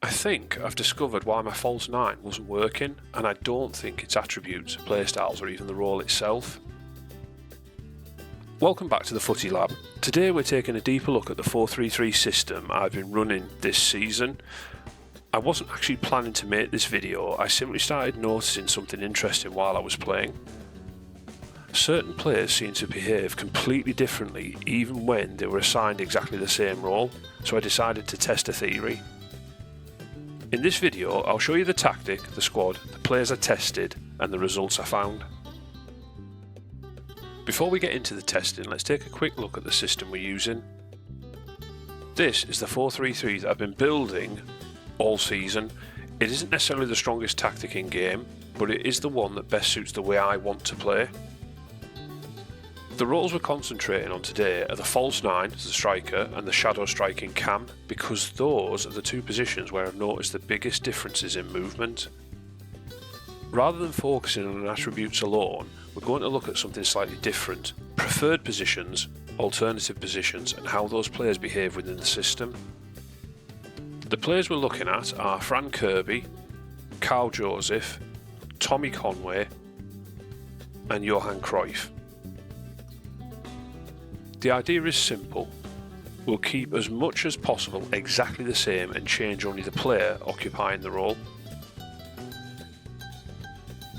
I think I've discovered why my false 9 wasn't working, and I don't think it's attributes, playstyles or even the role itself. Welcome back to the Footy Lab. Today we're taking a deeper look at the 4-3-3 system I've been running this season. I wasn't actually planning to make this video, I simply started noticing something interesting while I was playing. Certain players seem to behave completely differently even when they were assigned exactly the same role, so I decided to test a theory. In this video, I'll show you the tactic, the squad, the players I tested, and the results I found. Before we get into the testing, let's take a quick look at the system we're using. This is the 4-3-3 that I've been building all season. It isn't necessarily the strongest tactic in game, but it is the one that best suits the way I want to play. The roles we're concentrating on today are the false 9 as the striker and the shadow striking cam, because those are the two positions where I've noticed the biggest differences in movement. Rather than focusing on attributes alone, we're going to look at something slightly different: preferred positions, alternative positions, and how those players behave within the system. The players we're looking at are Fran Kirby, Joseph, Tommy Conway, and Johan Cruyff. The idea is simple. We'll keep as much as possible exactly the same and change only the player occupying the role.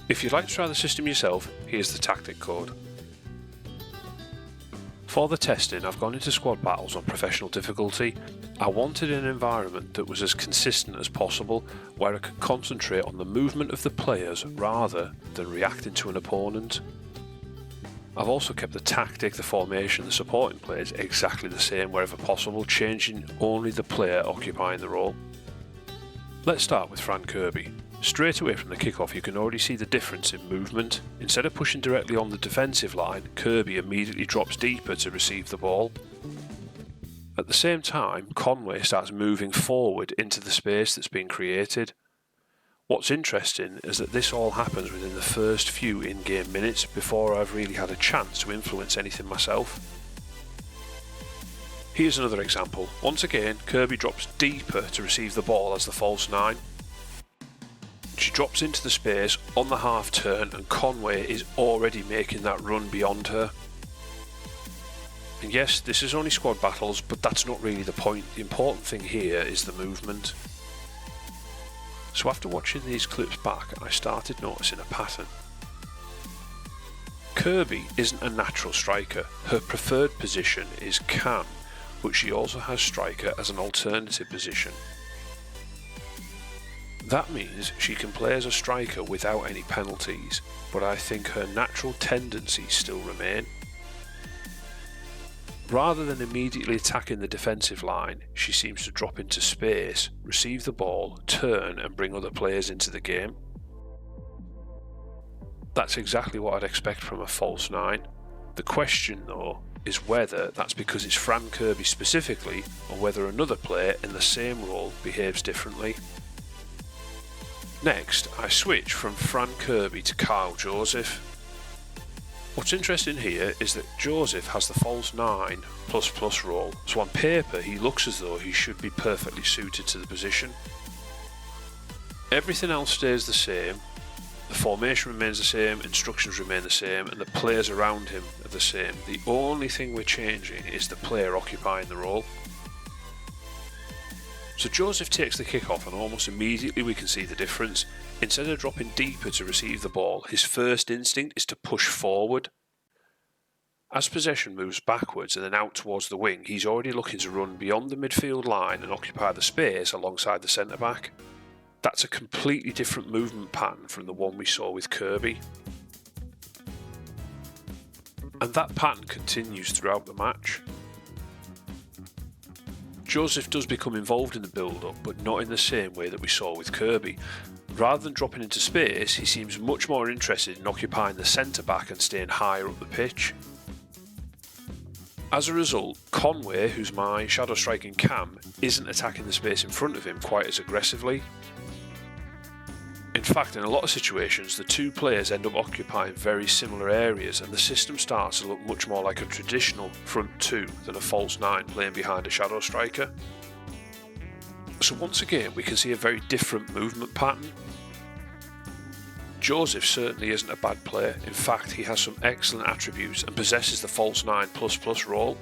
If you'd like to try the system yourself, here's the tactic code. For the testing, I've gone into squad battles on professional difficulty. I wanted an environment that was as consistent as possible, where I could concentrate on the movement of the players rather than reacting to an opponent. I've also kept the tactic, the formation, the supporting players exactly the same wherever possible, changing only the player occupying the role. Let's start with Fran Kirby. Straight away from the kickoff you can already see the difference in movement. Instead of pushing directly on the defensive line, Kirby immediately drops deeper to receive the ball. At the same time, Conway starts moving forward into the space that's been created. What's interesting is that this all happens within the first few in-game minutes before I've really had a chance to influence anything myself. Here's another example. Once again, Kirby drops deeper to receive the ball as the false 9. She drops into the space on the half turn and Conway is already making that run beyond her. And yes, this is only squad battles, but that's not really the point. The important thing here is the movement. So after watching these clips back, I started noticing a pattern. Kirby isn't a natural striker. Her preferred position is cam, but she also has striker as an alternative position. That means she can play as a striker without any penalties, but I think her natural tendencies still remain. Rather than immediately attacking the defensive line, she seems to drop into space, receive the ball, turn and bring other players into the game. That's exactly what I'd expect from a false 9. The question though is whether that's because it's Fran Kirby specifically, or whether another player in the same role behaves differently. Next, I switch from Fran Kirby to Joseph. What's interesting here is that Joseph has the false 9++ role, so on paper he looks as though he should be perfectly suited to the position. Everything else stays the same, the formation remains the same, instructions remain the same, and the players around him are the same. The only thing we're changing is the player occupying the role. So Joseph takes the kick-off and almost immediately we can see the difference. Instead of dropping deeper to receive the ball, his first instinct is to push forward. As possession moves backwards and then out towards the wing, he's already looking to run beyond the midfield line and occupy the space alongside the centre-back. That's a completely different movement pattern from the one we saw with Kirby. And that pattern continues throughout the match. Joseph does become involved in the build-up, but not in the same way that we saw with Kirby. Rather than dropping into space, he seems much more interested in occupying the centre-back and staying higher up the pitch. As a result, Conway, who's my shadow striking cam, isn't attacking the space in front of him quite as aggressively. In fact, in a lot of situations, the two players end up occupying very similar areas and the system starts to look much more like a traditional front two than a false 9 playing behind a shadow striker. So once again, we can see a very different movement pattern. Joseph certainly isn't a bad player. In fact, he has some excellent attributes and possesses the false 9++ role.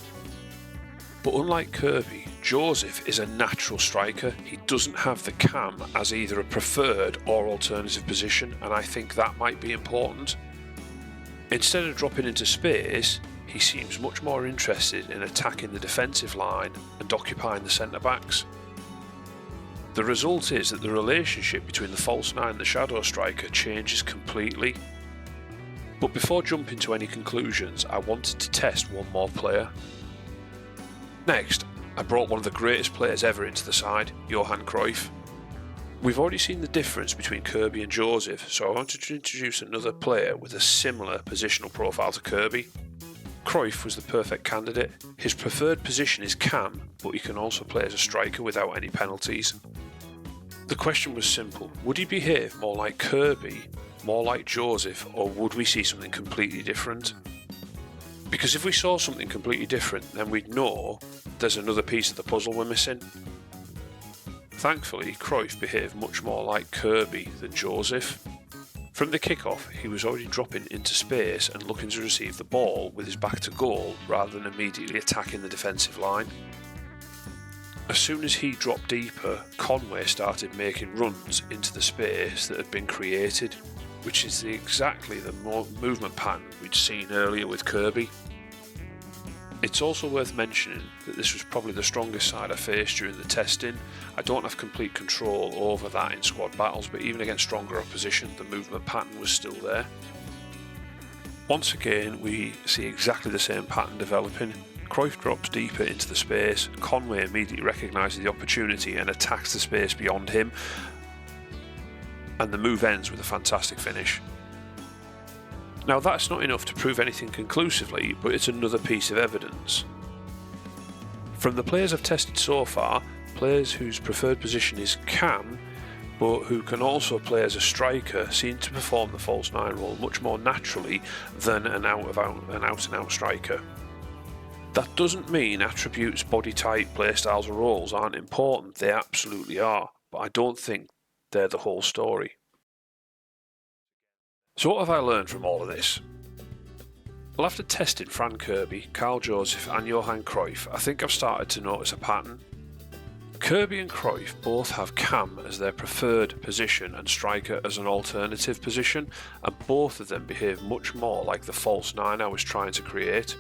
But unlike Kirby, Joseph is a natural striker. He doesn't have the cam as either a preferred or alternative position, and I think that might be important. Instead of dropping into space, he seems much more interested in attacking the defensive line and occupying the centre-backs. The result is that the relationship between the false 9 and the shadow striker changes completely. But before jumping to any conclusions, I wanted to test one more player. Next, I brought one of the greatest players ever into the side, Johan Cruyff. We've already seen the difference between Kirby and Joseph, so I wanted to introduce another player with a similar positional profile to Kirby. Cruyff was the perfect candidate. His preferred position is cam, but he can also play as a striker without any penalties. The question was simple: would he behave more like Kirby, more like Joseph, or would we see something completely different? Because if we saw something completely different, then we'd know there's another piece of the puzzle we're missing. Thankfully, Cruyff behaved much more like Kirby than Joseph. From the kick-off, he was already dropping into space and looking to receive the ball with his back to goal rather than immediately attacking the defensive line. As soon as he dropped deeper, Conway started making runs into the space that had been created, which is exactly the movement pattern we'd seen earlier with Kirby. It's also worth mentioning that this was probably the strongest side I faced during the testing. I don't have complete control over that in squad battles, but even against stronger opposition, the movement pattern was still there. Once again, we see exactly the same pattern developing. Cruyff drops deeper into the space, Conway immediately recognises the opportunity and attacks the space beyond him, and the move ends with a fantastic finish. Now that's not enough to prove anything conclusively, but it's another piece of evidence. From the players I've tested so far, players whose preferred position is cam, but who can also play as a striker, seem to perform the false 9 role much more naturally than an out-and-out striker. That doesn't mean attributes, body type, playstyles or roles aren't important, they absolutely are, but I don't think they're the whole story. So what have I learned from all of this? Well, after testing Fran Kirby, Carl Joseph and Johan Cruyff, I think I've started to notice a pattern. Kirby and Cruyff both have cam as their preferred position and striker as an alternative position, and both of them behave much more like the false 9 I was trying to create.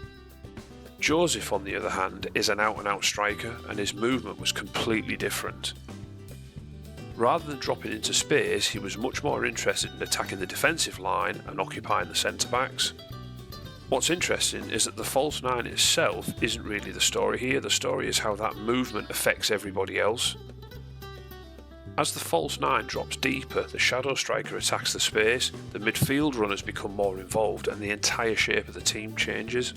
Joseph, on the other hand, is an out-and-out striker, and his movement was completely different. Rather than dropping into space, he was much more interested in attacking the defensive line and occupying the centre-backs. What's interesting is that the false 9 itself isn't really the story here, the story is how that movement affects everybody else. As the false 9 drops deeper, the shadow striker attacks the space, the midfield runners become more involved, and the entire shape of the team changes.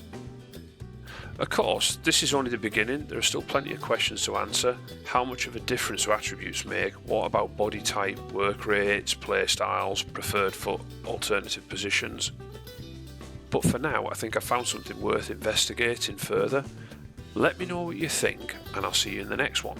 Of course, this is only the beginning, there are still plenty of questions to answer. How much of a difference do attributes make? What about body type, work rates, play styles, preferred foot, alternative positions? But for now, I think I found something worth investigating further. Let me know what you think, and I'll see you in the next one.